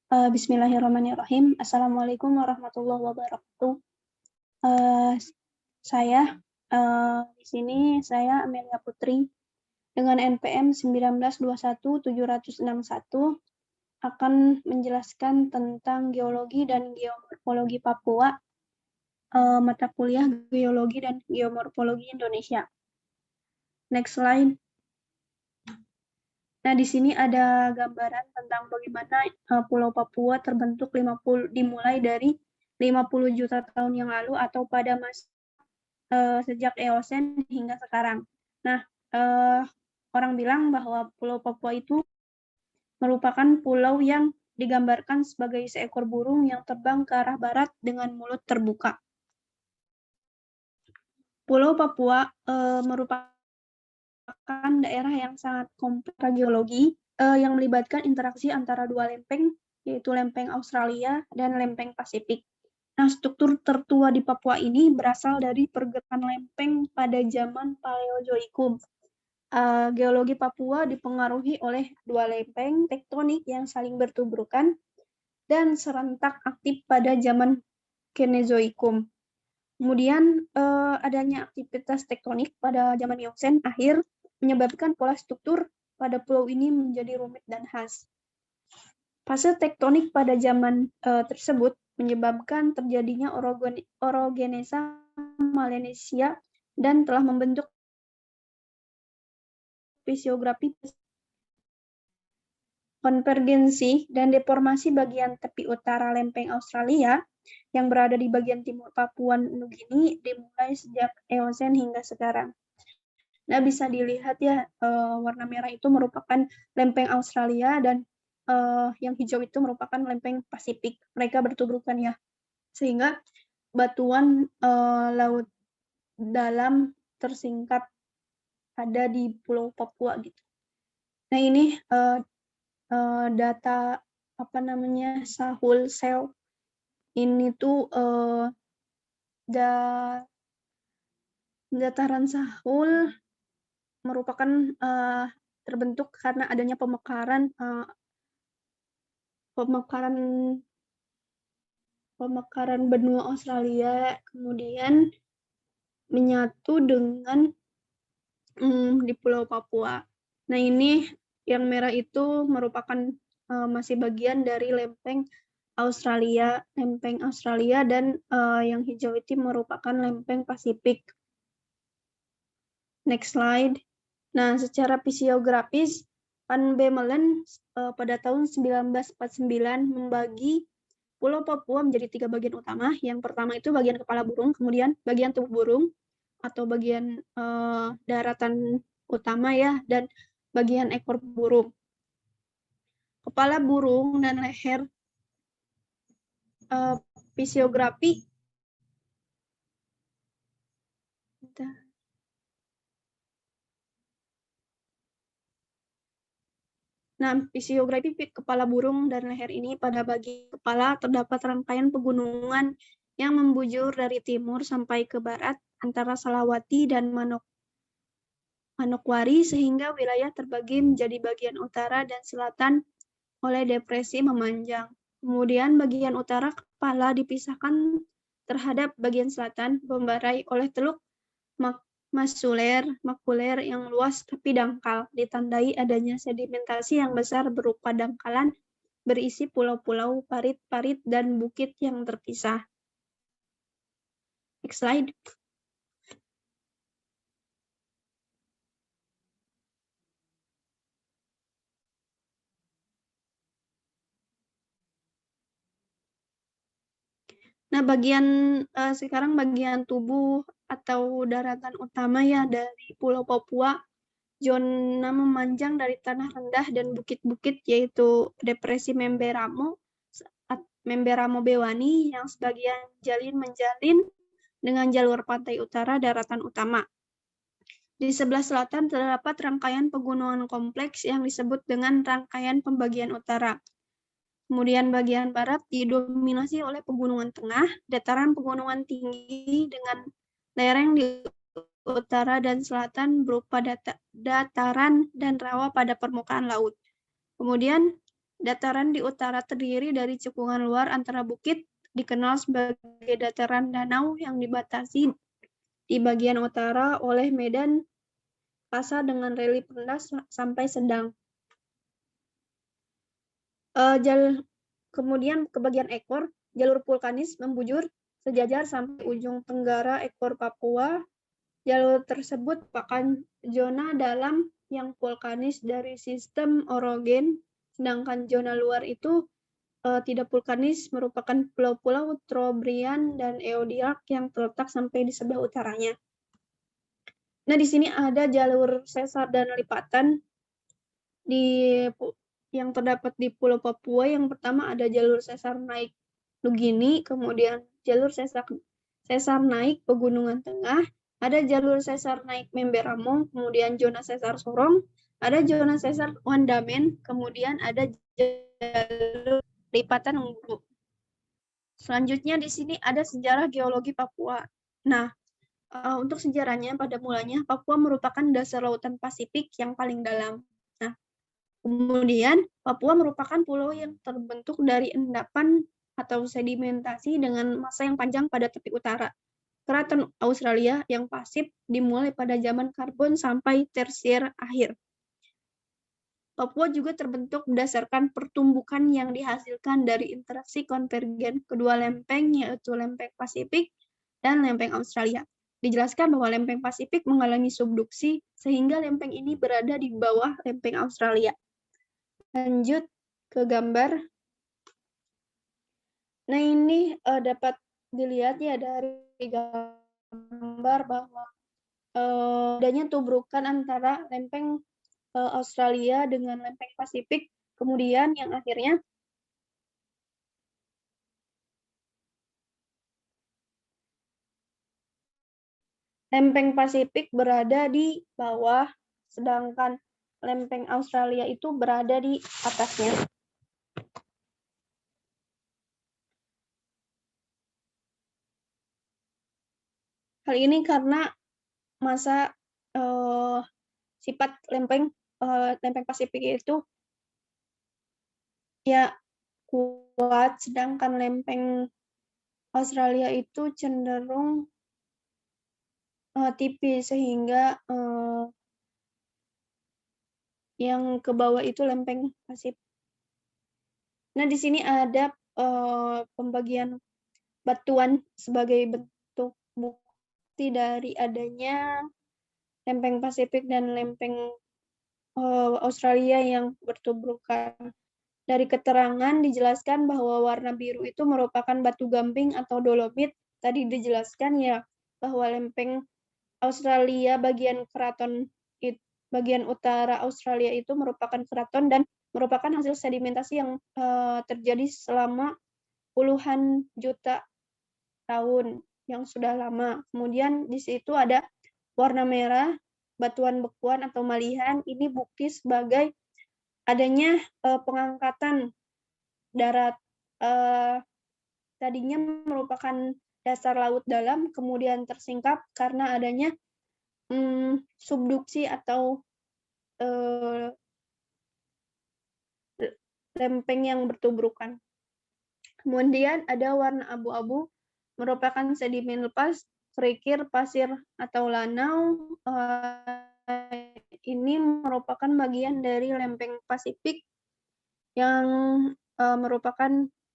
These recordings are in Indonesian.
Bismillahirrahmanirrahim. Assalamualaikum warahmatullahi wabarakatuh. Eh, saya di sini saya Amelia Putri dengan NPM 1921761 akan menjelaskan tentang geologi dan geomorfologi Papua, mata kuliah geologi dan geomorfologi Indonesia. Next slide. Nah, di sini ada gambaran tentang bagaimana Pulau Papua terbentuk dimulai dari 50 juta tahun yang lalu atau pada sejak Eosen hingga sekarang. Nah, orang bilang bahwa Pulau Papua itu merupakan pulau yang digambarkan sebagai seekor burung yang terbang ke arah barat dengan mulut terbuka. Pulau Papua merupakan daerah yang sangat kompleks geologi yang melibatkan interaksi antara dua lempeng, yaitu lempeng Australia dan lempeng Pasifik. Nah, struktur tertua di Papua ini berasal dari pergerakan lempeng pada zaman Paleozoikum. Geologi Papua dipengaruhi oleh dua lempeng tektonik yang saling bertubrukan dan serentak aktif pada zaman Kenozoikum. Kemudian adanya aktivitas tektonik pada zaman Eosen akhir menyebabkan pola struktur pada pulau ini menjadi rumit dan khas. Fase tektonik pada zaman tersebut menyebabkan terjadinya orogenesa Melanesia dan telah membentuk fisiografi konvergensi dan deformasi bagian tepi utara lempeng Australia yang berada di bagian timur Papua Nugini dimulai sejak Eosen hingga sekarang. Nah, bisa dilihat ya, warna merah itu merupakan lempeng Australia dan yang hijau itu merupakan lempeng Pasifik. Mereka bertubrukan ya, sehingga batuan laut dalam tersingkap ada di Pulau Papua gitu. Nah, ini data Sahul Shale. Ini tuh dataran Sahul merupakan terbentuk karena adanya pemekaran benua Australia, kemudian menyatu dengan di Pulau Papua. Nah, ini yang merah itu merupakan masih bagian dari lempeng Australia dan yang hijau itu merupakan lempeng Pasifik. Next slide. Nah, secara fisiografis, Van Bemmelen pada tahun 1949 membagi Pulau Papua menjadi 3 bagian utama. Yang pertama itu bagian kepala burung, kemudian bagian tubuh burung atau bagian daratan utama ya, dan bagian ekor burung. Kepala burung dan leher fisiografi. Nah, fisiografi kepala burung dan leher ini pada bagian kepala terdapat rangkaian pegunungan yang membujur dari timur sampai ke barat antara Salawati dan Manokwari sehingga wilayah terbagi menjadi bagian utara dan selatan oleh depresi memanjang. Kemudian bagian utara kepala dipisahkan terhadap bagian selatan membarai oleh teluk makuler yang luas tapi dangkal, ditandai adanya sedimentasi yang besar berupa dangkalan berisi pulau-pulau, parit-parit, dan bukit yang terpisah. Next slide. Nah, sekarang bagian tubuh atau daratan utama ya dari Pulau Papua, zona memanjang dari tanah rendah dan bukit-bukit yaitu depresi Memberamo Bewani yang sebagian menjalin dengan jalur pantai utara daratan utama. Di sebelah selatan terdapat rangkaian pegunungan kompleks yang disebut dengan rangkaian pembagian utara. Kemudian bagian barat didominasi oleh pegunungan tengah, dataran pegunungan tinggi dengan lereng di utara dan selatan berupa dataran dan rawa pada permukaan laut. Kemudian Dataran di utara terdiri dari cekungan luar antara bukit, dikenal sebagai dataran danau yang dibatasi di bagian utara oleh medan pasar dengan relief rendah sampai sedang. Kemudian ke bagian ekor, jalur vulkanis membujur sejajar sampai ujung tenggara ekor Papua. Jalur tersebut merupakan zona dalam yang vulkanis dari sistem orogen, sedangkan zona luar itu tidak vulkanis, merupakan pulau-pulau Trobriand dan Eodiak yang terletak sampai di sebelah utaranya. Nah, di sini ada jalur sesar dan lipatan yang terdapat di Pulau Papua. Yang pertama ada jalur sesar naik Nugini, kemudian jalur sesar naik Pegunungan Tengah, ada jalur sesar naik Memberamo, kemudian zona sesar Sorong, ada zona sesar Wandamen, kemudian ada jalur lipatan Unggulu. Selanjutnya di sini ada sejarah geologi Papua. Nah, untuk sejarahnya pada mulanya Papua merupakan dasar lautan Pasifik yang paling dalam. Nah, kemudian Papua merupakan pulau yang terbentuk dari endapan atau sedimentasi dengan masa yang panjang pada tepi utara. Keraton Australia yang pasif dimulai pada zaman Karbon sampai Tersier akhir. Papua juga terbentuk berdasarkan pertumbukan yang dihasilkan dari interaksi konvergen kedua lempeng, yaitu lempeng Pasifik dan lempeng Australia. Dijelaskan bahwa lempeng Pasifik mengalami subduksi, sehingga lempeng ini berada di bawah lempeng Australia. Lanjut ke gambar. Nah, ini dapat dilihat ya dari gambar bahwa adanya tubrukan antara lempeng Australia dengan lempeng Pasifik, kemudian yang akhirnya lempeng Pasifik berada di bawah, sedangkan lempeng Australia itu berada di atasnya. Hal ini karena masa sifat lempeng Pasifik itu ya kuat, sedangkan lempeng Australia itu cenderung tipis, sehingga yang ke bawah itu lempeng Pasifik. Nah, di sini ada pembagian batuan sebagai bentuk bukti dari adanya lempeng Pasifik dan lempeng Australia yang bertubrukan. Dari keterangan dijelaskan bahwa warna biru itu merupakan batu gamping atau dolomit. Tadi dijelaskan ya bahwa lempeng Australia bagian utara Australia itu merupakan keraton dan merupakan hasil sedimentasi yang terjadi selama puluhan juta tahun yang sudah lama. Kemudian di situ ada warna merah, batuan bekuan atau malihan. Ini bukti sebagai adanya pengangkatan darat. Tadinya merupakan dasar laut dalam, kemudian tersingkap karena adanya subduksi atau lempeng yang bertubrukan. Kemudian ada warna abu-abu, merupakan sedimen lepas, kerikil, pasir, atau lanau. Ini merupakan bagian dari lempeng Pasifik yang merupakan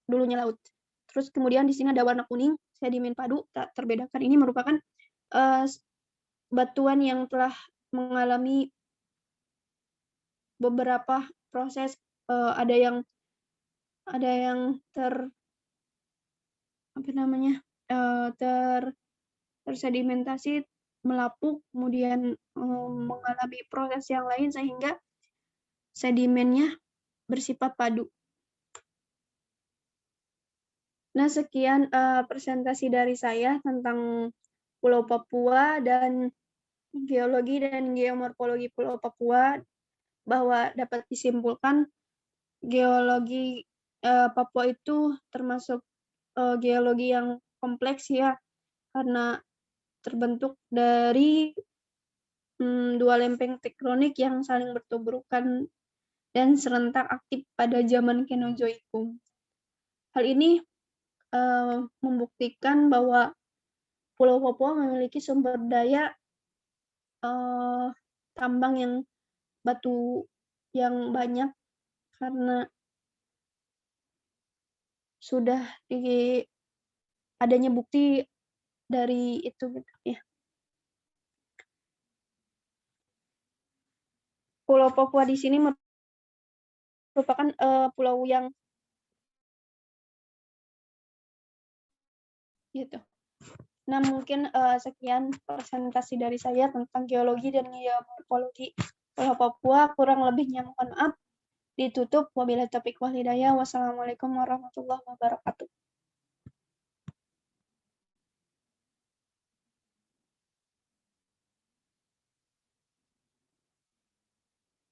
dulunya laut. Terus kemudian di sini ada warna kuning, sedimen padu, tak terbedakan. Ini merupakan batuan yang telah mengalami beberapa proses, ada yang tersedimentasi, melapuk, kemudian mengalami proses yang lain sehingga sedimennya bersifat padu. Nah, sekian presentasi dari saya tentang Pulau Papua dan geologi dan geomorfologi Pulau Papua, bahwa dapat disimpulkan geologi Papua itu termasuk geologi yang kompleks ya, karena terbentuk dari dua lempeng tektonik yang saling bertubrukan dan serentak aktif pada zaman Kenozoikum. Hal ini membuktikan bahwa Pulau Papua memiliki sumber daya tambang yang batu yang banyak karena sudah adanya bukti dari itu gitu ya. Pulau Papua di sini merupakan pulau yang gitu. Nah, mungkin sekian presentasi dari saya tentang geologi dan geomorfologi Pulau Papua. Kurang lebihnya mohon maaf. Ditutup. Wabillahi taufiq wal hidayah. Wassalamualaikum warahmatullahi wabarakatuh.